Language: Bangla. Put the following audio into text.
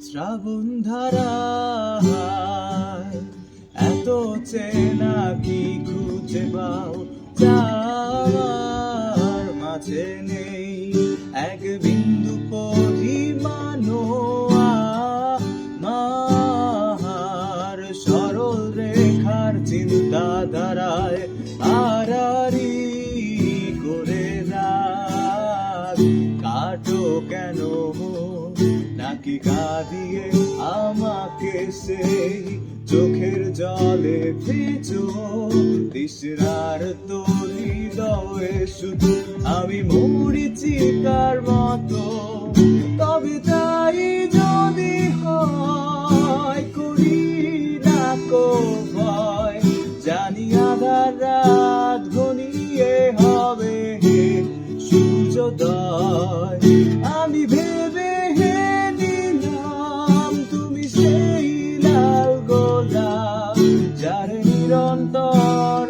শ্রাবণ ধারায় এত চেনা কি খুঁজে পাও যাওয়ার মাঝে নেই এক বিন্দু পরিমাণও আমার সরল রেখার চিন্তাধারায় আড়াআড়ি করে রাত কাটো কেন নাকি কাঁদিয়ে আমাকে সেই চোখের জলে ভিজো তৃষ্ণার তোর হৃদয়ে শুধু আমি মরিচিকার মতো তবে তাই যদি হয় করি না কো ভয় জানি আধার রাত ঘনিয়ে হবে সূর্যোদয় আমি ভেবে নিলাম তুমি সেই লাল গোলাপ যার নিরন্তর